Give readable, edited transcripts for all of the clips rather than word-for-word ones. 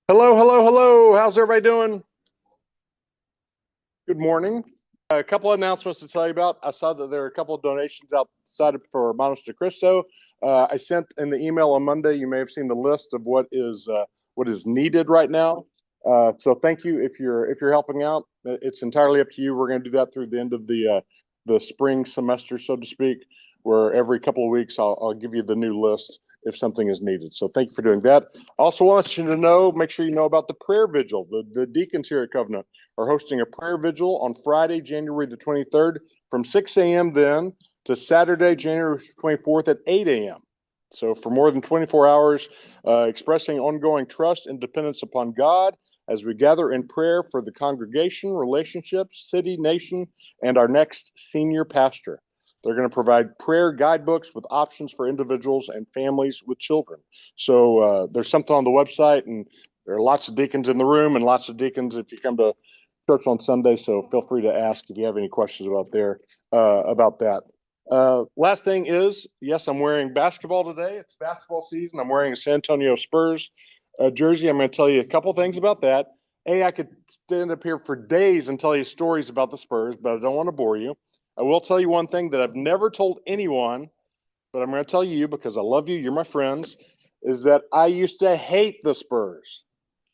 Hello, hello, hello. How's everybody doing? Good morning. A couple of announcements to tell you about. I saw that there are a couple of donations outside for Manos de Cristo. I sent in the email on Monday. You may have seen the list of what is needed right now. So thank you if you're helping out. It's entirely up to you. We're going to do that through the end of the spring semester, so to speak, where every couple of weeks I'll give you the new list if something is needed. So thank you for doing that. Also want you to know, make sure you know about the prayer vigil. The deacons here at Covenant are hosting a prayer vigil on Friday, January the 23rd from 6 a.m. then to Saturday, January 24th at 8 a.m. So for more than 24 hours, expressing ongoing trust and dependence upon God as we gather in prayer for the congregation, relationships, city, nation, and our next senior pastor. They're going to provide prayer guidebooks with options for individuals and families with children. So there's something on the website, and there are lots of deacons in the room and lots of deacons if you come to church on Sunday. So feel free to ask if you have any questions about that. Last thing is, yes, I'm wearing basketball today. It's basketball season. I'm wearing a San Antonio Spurs jersey. I'm going to tell you a couple things about that. I could stand up here for days and tell you stories about the Spurs, but I don't want to bore you. I will tell you one thing that I've never told anyone, but I'm going to tell you because I love you. You're my friends. Is that I used to hate the Spurs.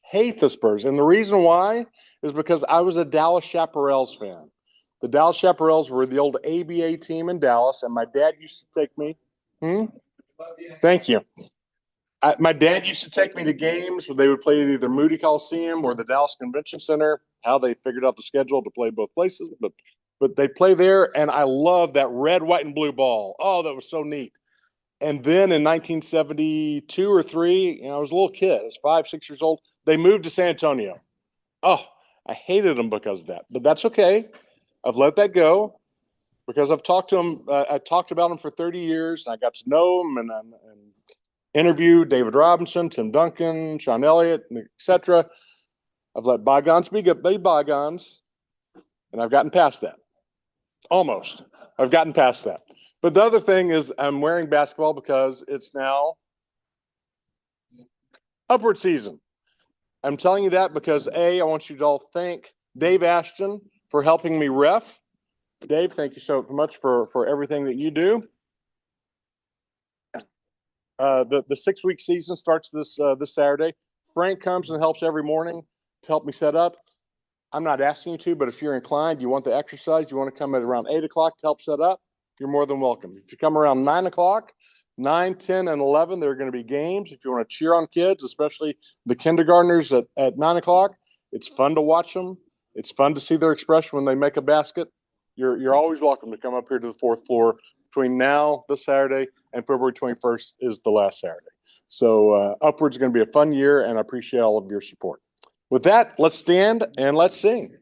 Hate the Spurs. And the reason why is because I was a Dallas Chaparrals fan. The Dallas Chaparrals were the old ABA team in Dallas, and my dad used to take me. Hmm? Thank you. My dad used to take me to games where they would play at either Moody Coliseum or the Dallas Convention Center. How they figured out the schedule to play both places, but they play there, and I love that red, white, and blue ball. Oh, that was so neat. And then in 1972 or three, I was a little kid. I was 5, 6 years old. They moved to San Antonio. Oh, I hated them because of that, but that's okay. I've let that go because I've talked to them. I talked about them for 30 years. And I got to know them and interviewed David Robinson, Tim Duncan, Sean Elliott, etc. I've let bygones be bygones, and I've gotten past that. Almost. I've gotten past that. But the other thing is I'm wearing basketball because it's now upward season. I'm telling you that because I want you to all thank Dave Ashton for helping me ref. Dave, thank you so much for everything that you do. The 6-week season starts this Saturday. Frank comes and helps every morning to help me set up. I'm not asking you to, but if you're inclined, you want the exercise, you want to come at around 8 o'clock to help set up, you're more than welcome. If you come around 9 o'clock, 9, 10, and 11, there are going to be games. If you want to cheer on kids, especially the kindergartners at 9 o'clock, it's fun to watch them. It's fun to see their expression when they make a basket. You're always welcome to come up here to the fourth floor between now, this Saturday, and February 21st is the last Saturday. So Upward's going to be a fun year, and I appreciate all of your support. With that, let's stand and let's sing.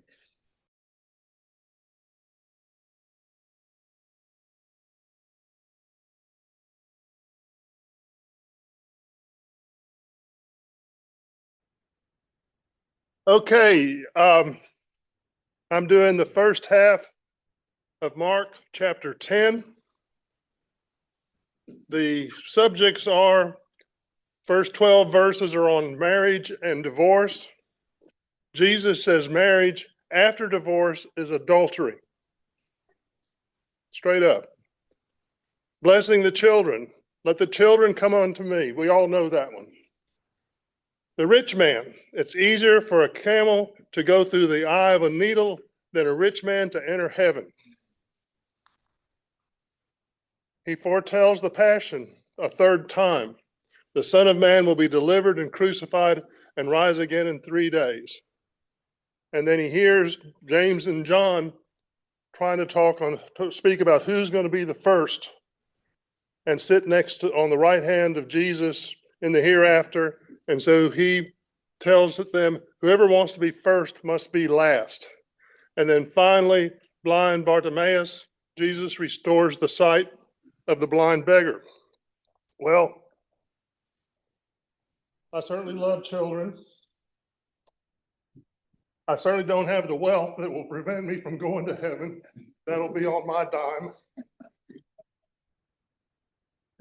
Okay, I'm doing the first half of Mark chapter 10. The subjects are, first 12 verses are on marriage and divorce. Jesus says marriage after divorce is adultery. Straight up. Blessing the children. Let the children come unto me. We all know that one. The rich man. It's easier for a camel to go through the eye of a needle than a rich man to enter heaven. He foretells the passion a third time. The Son of Man will be delivered and crucified and rise again in 3 days. And then he hears James and John trying to speak about who's going to be the first and sit on the right hand of Jesus in the hereafter. And so he tells them, whoever wants to be first must be last. And then finally, blind Bartimaeus, Jesus restores the sight of the blind beggar. Well, I certainly love children. I certainly don't have the wealth that will prevent me from going to heaven. That'll be on my dime.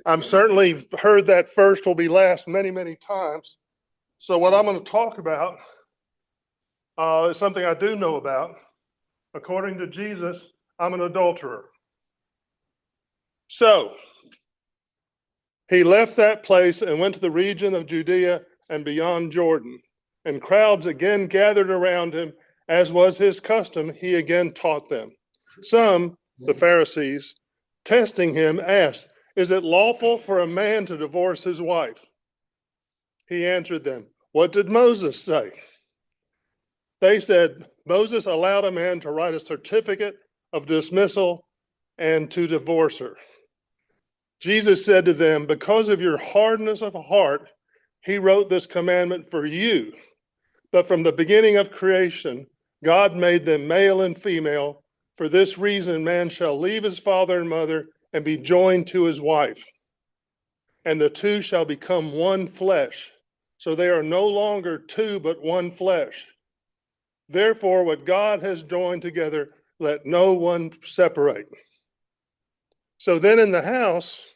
I'm certainly heard that first will be last many, many times. So what I'm going to talk about is something I do know about. According to Jesus, I'm an adulterer. So he left that place and went to the region of Judea and beyond Jordan. And crowds again gathered around him, as was his custom, he again taught them. Some, the Pharisees, testing him, asked, "Is it lawful for a man to divorce his wife?" He answered them, "What did Moses say?" They said, "Moses allowed a man to write a certificate of dismissal and to divorce her." Jesus said to them, "Because of your hardness of heart, he wrote this commandment for you. But from the beginning of creation, God made them male and female. For this reason, man shall leave his father and mother and be joined to his wife. And the two shall become one flesh. So they are no longer two, but one flesh. Therefore, what God has joined together, let no one separate." So then in the house,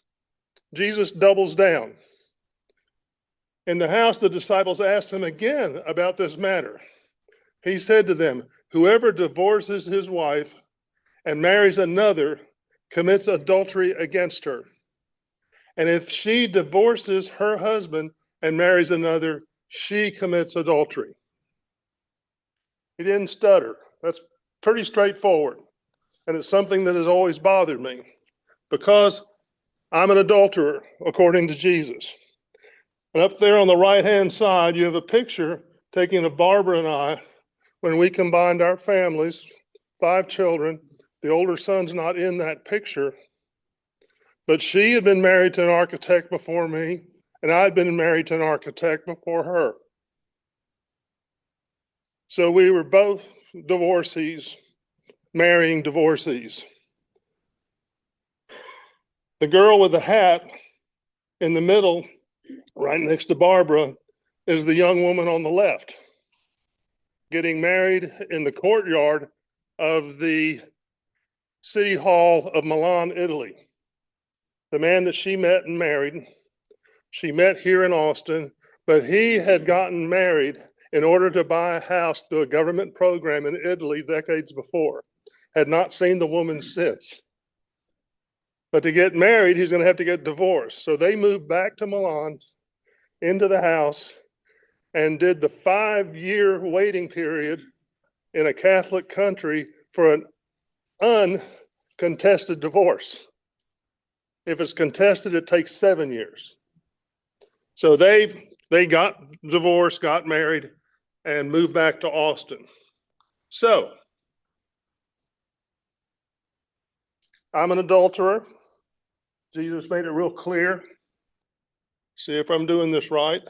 Jesus doubles down. In the house, the disciples asked him again about this matter. He said to them, "Whoever divorces his wife and marries another commits adultery against her. And if she divorces her husband and marries another, she commits adultery." He didn't stutter. That's pretty straightforward. And it's something that has always bothered me because I'm an adulterer, according to Jesus. And up there on the right-hand side, you have a picture taken of Barbara and I when we combined our families, 5 children. The older son's not in that picture, but she had been married to an architect before me, and I'd been married to an architect before her. So we were both divorcees, marrying divorcees. The girl with the hat in the middle, right next to Barbara, is the young woman on the left, getting married in the courtyard of the City Hall of Milan, Italy. The man that she met and married, she met here in Austin, but he had gotten married in order to buy a house through a government program in Italy decades before. Had not seen the woman since. But to get married, he's going to have to get divorced. So they moved back to Milan, into the house, and did the 5-year waiting period in a Catholic country for an uncontested divorce. If it's contested, it takes 7 years. So they got divorced, got married, and moved back to Austin. So I'm an adulterer. Jesus made it real clear. See if I'm doing this right.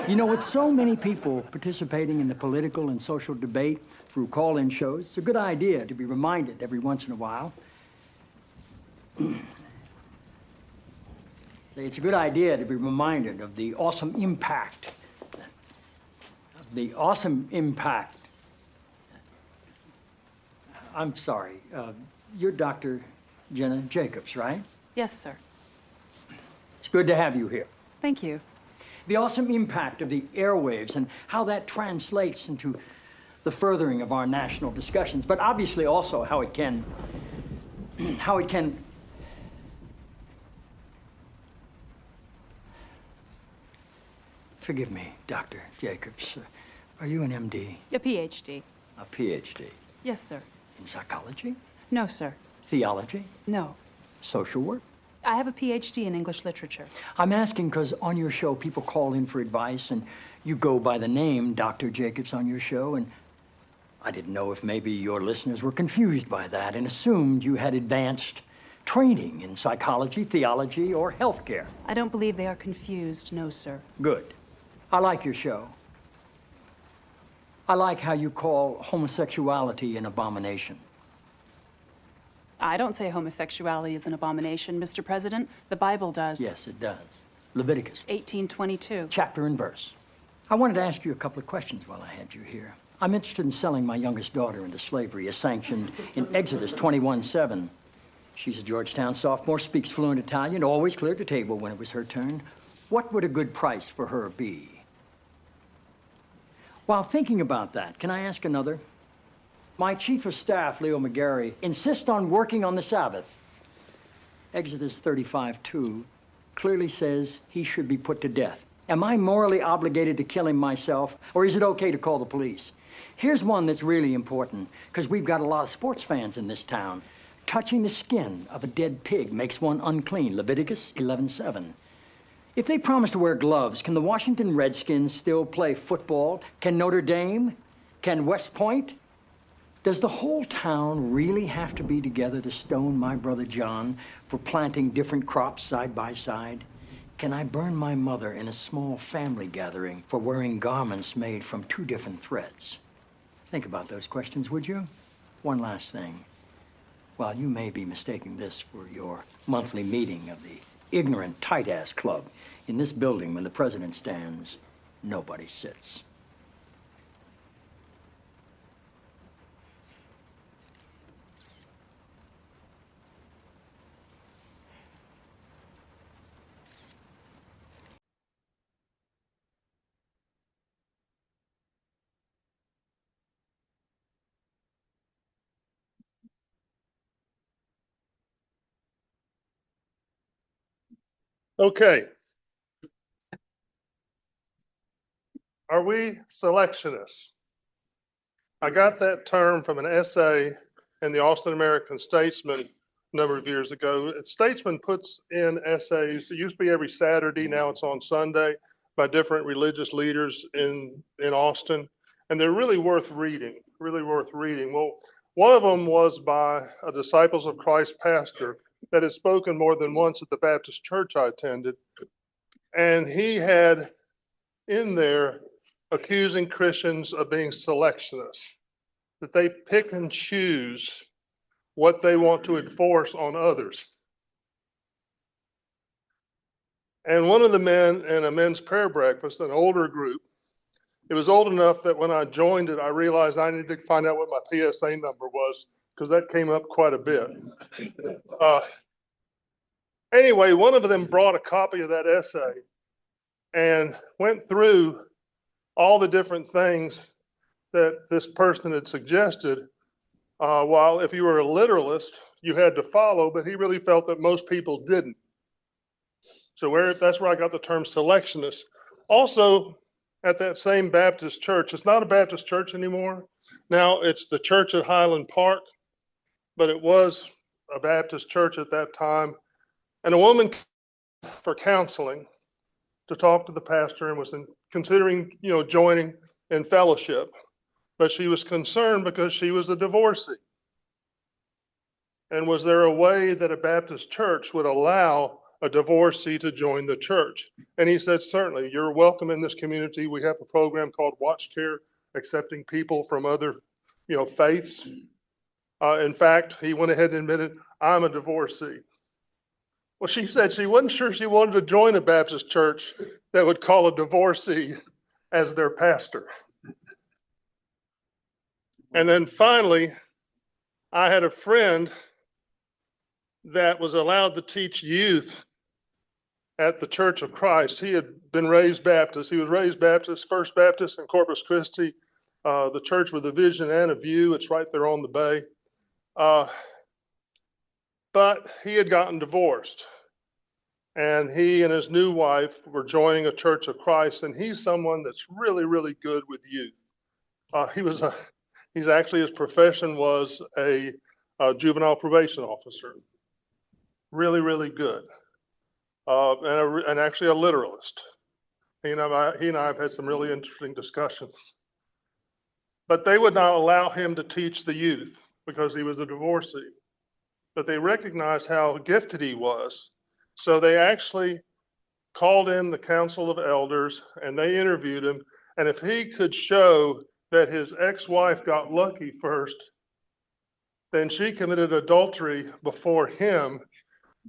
You know, with so many people participating in the political and social debate through call-in shows, it's a good idea to be reminded every once in a while. It's a good idea to be reminded of the awesome impact. I'm sorry, you're Dr. Jenna Jacobs, right? Yes, sir. It's good to have you here. Thank you. The awesome impact of the airwaves and how that translates into the furthering of our national discussions, but obviously also how it can forgive me, Dr. Jacobs. Are you an MD? A PhD. A PhD? Yes, sir. In psychology? No, sir. Theology? No. Social work? I have a PhD in English literature. I'm asking because on your show, people call in for advice, and you go by the name Dr. Jacobs on your show, and I didn't know if maybe your listeners were confused by that and assumed you had advanced training in psychology, theology, or healthcare. I don't believe they are confused, no, sir. Good. I like your show. I like how you call homosexuality an abomination. I don't say homosexuality is an abomination, Mr. President. The Bible does. Yes, it does. Leviticus 18:22. chapter and verse. I wanted to ask you a couple of questions while I had you here. I'm interested in selling my youngest daughter into slavery as sanctioned in Exodus 21:7. She's a Georgetown sophomore, speaks fluent Italian, always cleared the table when it was her turn. What would a good price for her be? While thinking about that, can I ask another? My chief of staff, Leo McGarry, insists on working on the Sabbath. Exodus 35:2 clearly says he should be put to death. Am I morally obligated to kill him myself, or is it okay to call the police? Here's one that's really important, because we've got a lot of sports fans in this town. Touching the skin of a dead pig makes one unclean, Leviticus 11:7. If they promise to wear gloves, can the Washington Redskins still play football? Can Notre Dame? Can West Point? Does the whole town really have to be together to stone my brother John for planting different crops side by side? Can I burn my mother in a small family gathering for wearing garments made from two different threads? Think about those questions, would you? One last thing. While you may be mistaking this for your monthly meeting of the ignorant tight-ass club, in this building, when the president stands, nobody sits. Okay. Are we selectionists? I got that term from an essay in the Austin American Statesman a number of years ago. Statesman puts in essays, it used to be every Saturday, now it's on Sunday, by different religious leaders in Austin. And they're really worth reading, really worth reading. Well, one of them was by a Disciples of Christ pastor that had spoken more than once at the Baptist church I attended. And he had in there accusing Christians of being selectionists, that they pick and choose what they want to enforce on others. And one of the men in a men's prayer breakfast, an older group, it was old enough that when I joined it, I realized I needed to find out what my PSA number was, because that came up quite a bit. Anyway, one of them brought a copy of that essay and went through all the different things that this person had suggested. While if you were a literalist, you had to follow, but he really felt that most people didn't. So that's where I got the term selectionist. Also, at that same Baptist church, it's not a Baptist church anymore. Now it's the church at Highland Park, but it was a Baptist church at that time. And a woman for counseling to talk to the pastor and was considering, joining in fellowship. But she was concerned because she was a divorcee. And was there a way that a Baptist church would allow a divorcee to join the church? And he said, certainly, you're welcome in this community. We have a program called Watch Care, accepting people from other, faiths. In fact, he went ahead and admitted, I'm a divorcee. Well, she said she wasn't sure she wanted to join a Baptist church that would call a divorcee as their pastor. And then finally, I had a friend that was allowed to teach youth at the Church of Christ. He had been raised Baptist. He was raised Baptist, First Baptist in Corpus Christi, the church with a vision and a view. It's right there on the bay. But he had gotten divorced. And he and his new wife were joining a Church of Christ. And he's someone that's really, really good with youth. He's actually, his profession was a juvenile probation officer. Really, really good. And actually a literalist. He and I have had some really interesting discussions. But they would not allow him to teach the youth because he was a divorcee. But they recognized how gifted he was. So they actually called in the council of elders and they interviewed him. And if he could show that his ex-wife got lucky first, then she committed adultery before him.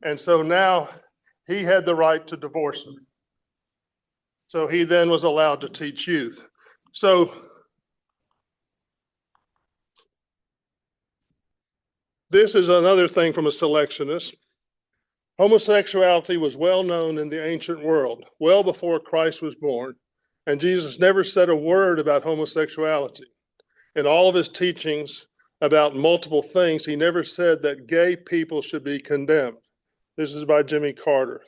And so now he had the right to divorce her. So he then was allowed to teach youth. So this is another thing from a selectionist. Homosexuality was well known in the ancient world, well before Christ was born, and Jesus never said a word about homosexuality. In all of his teachings about multiple things, he never said that gay people should be condemned. This is by Jimmy Carter,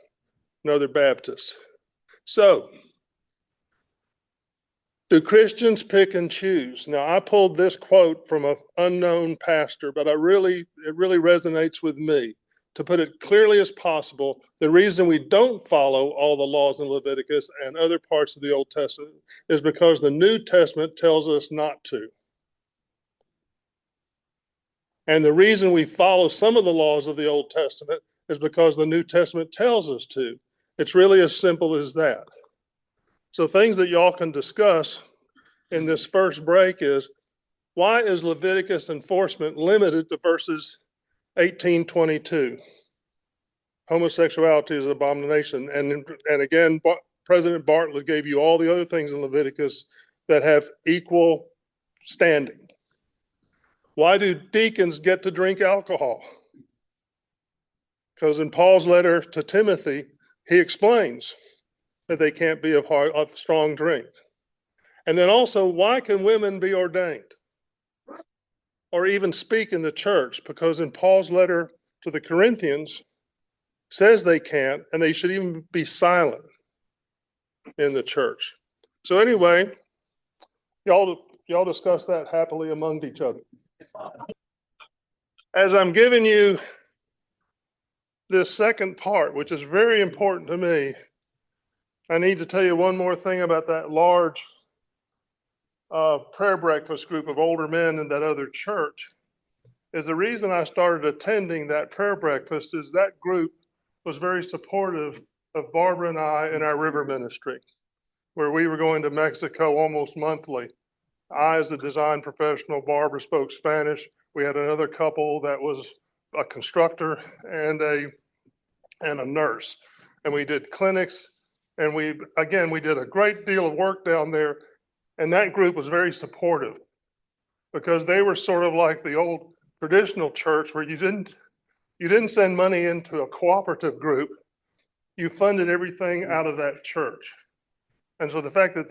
another Baptist. So, do Christians pick and choose? Now, I pulled this quote from an unknown pastor, but it really resonates with me. To put it clearly as possible, the reason we don't follow all the laws in Leviticus and other parts of the Old Testament is because the New Testament tells us not to. And the reason we follow some of the laws of the Old Testament is because the New Testament tells us to. It's really as simple as that. So things that y'all can discuss in this first break is, why is Leviticus enforcement limited to verses 18:22? Homosexuality is an abomination. And again, President Bartlett gave you all the other things in Leviticus that have equal standing. Why do deacons get to drink alcohol? Because in Paul's letter to Timothy, he explains that they can't be of strong drink. And then also, why can women be ordained or even speak in the church? Because in Paul's letter to the Corinthians, says they can't, and they should even be silent in the church. So anyway, y'all discuss that happily among each other. As I'm giving you this second part, which is very important to me, I need to tell you one more thing about that large prayer breakfast group of older men in that other church. Is the reason I started attending that prayer breakfast is that group was very supportive of Barbara and I in our river ministry, where we were going to Mexico almost monthly. I, as a design professional, Barbara spoke Spanish. We had another couple that was a constructor and a nurse. And we did clinics, and we did a great deal of work down there. And that group was very supportive because they were sort of like the old traditional church where you didn't send money into a cooperative group. You funded everything out of that church. And so the fact that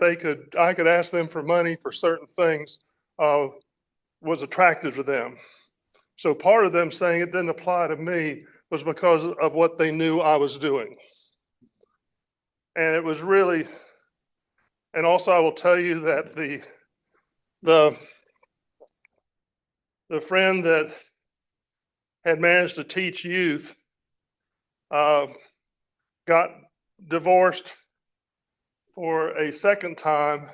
I could ask them for money for certain things was attractive to them. So part of them saying it didn't apply to me was because of what they knew I was doing. And it was really, and also I will tell you that the friend that had managed to teach youth got divorced for a second time,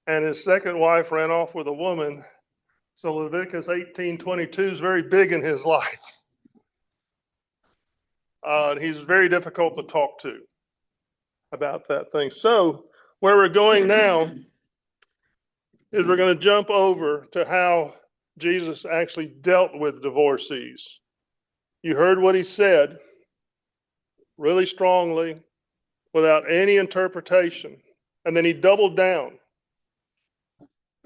and his second wife ran off with a woman. So Leviticus 18:22 is very big in his life. He's very difficult to talk to about that thing. So where we're going now is we're going to jump over to how Jesus actually dealt with divorcees. You heard what he said really strongly without any interpretation. And then he doubled down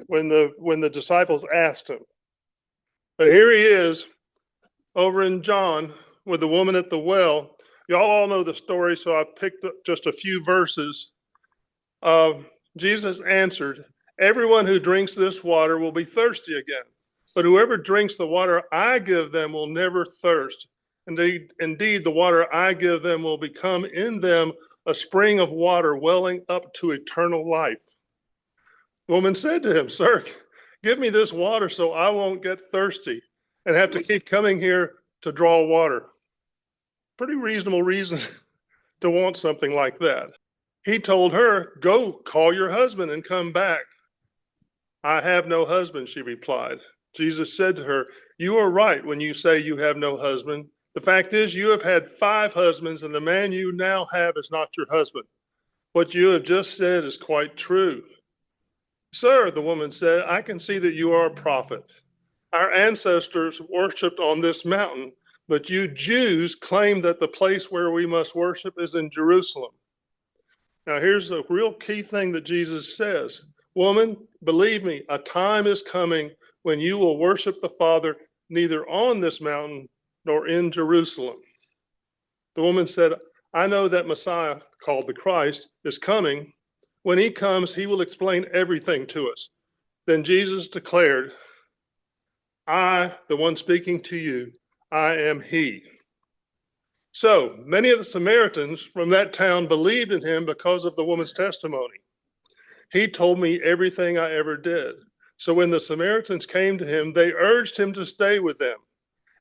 when the disciples asked him. But here he is over in John with the woman at the well. Y'all all know the story, so I picked up just a few verses. Jesus answered, "Everyone who drinks this water will be thirsty again. But whoever drinks the water I give them will never thirst. Indeed, the water I give them will become in them a spring of water welling up to eternal life." The woman said to him, "Sir, give me this water so I won't get thirsty and have to keep coming here to draw water." Pretty reasonable reason to want something like that. He told her, "Go call your husband and come back." "I have no husband," she replied. Jesus said to her, "You are right when you say you have no husband. The fact is, you have had 5 husbands, and the man you now have is not your husband. What you have just said is quite true." "Sir," the woman said, "I can see that you are a prophet. Our ancestors worshipped on this mountain, but you Jews claim that the place where we must worship is in Jerusalem." Now, here's a real key thing that Jesus says. "Woman, believe me, a time is coming when you will worship the Father neither on this mountain nor in Jerusalem." The woman said, I know that Messiah, called the Christ, is coming. When he comes, he will explain everything to us. Then Jesus declared, I, the one speaking to you, I am he. So many of the Samaritans from that town believed in him because of the woman's testimony. He told me everything I ever did. So when the Samaritans came to him, they urged him to stay with them.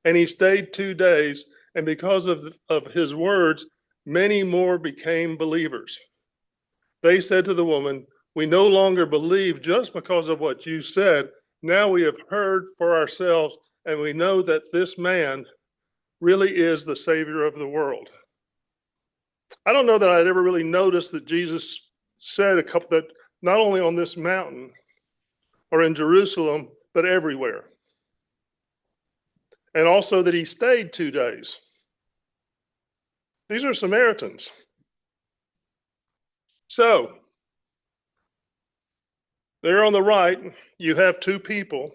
And he stayed 2 days. And because of his words, many more became believers. They said to the woman, we no longer believe just because of what you said. Now we have heard for ourselves, and we know that this man really is the Savior of the world. I don't know that I'd ever really noticed that Jesus said that not only on this mountain or in Jerusalem, but everywhere. And also that he stayed 2 days. These are Samaritans. So, there on the right, you have 2 people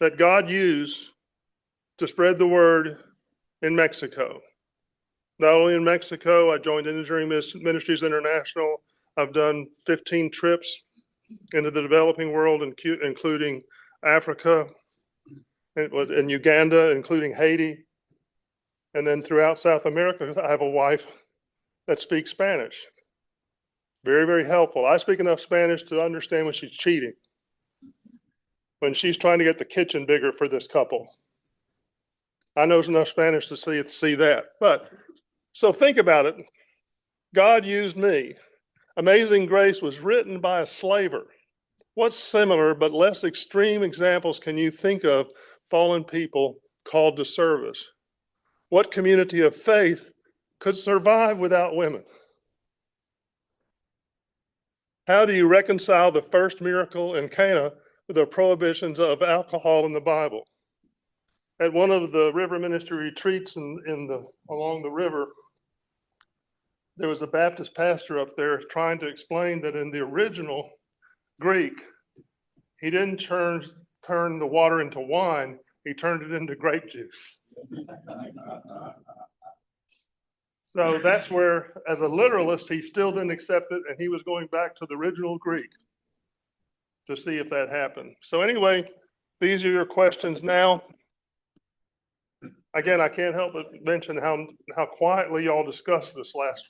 that God used to spread the word in Mexico. Not only in Mexico, I joined Engineering Ministries International. I've done 15 trips into the developing world, including Africa and Uganda, including Haiti. And then throughout South America, I have a wife that speaks Spanish. Very, very helpful. I speak enough Spanish to understand when she's cheating, when she's trying to get the kitchen bigger for this couple. I know enough Spanish to see that. But so think about it. God used me. Amazing Grace was written by a slaver. What similar but less extreme examples can you think of fallen people called to service? What community of faith could survive without women? How do you reconcile the first miracle in Cana with the prohibitions of alcohol in the Bible? At one of the river ministry retreats along the river, there was a Baptist pastor up there trying to explain that in the original Greek, he didn't turn the water into wine, he turned it into grape juice. So that's where, as a literalist, he still didn't accept it, and he was going back to the original Greek to see if that happened. So anyway, these are your questions now. Again, I can't help but mention how quietly y'all discussed this last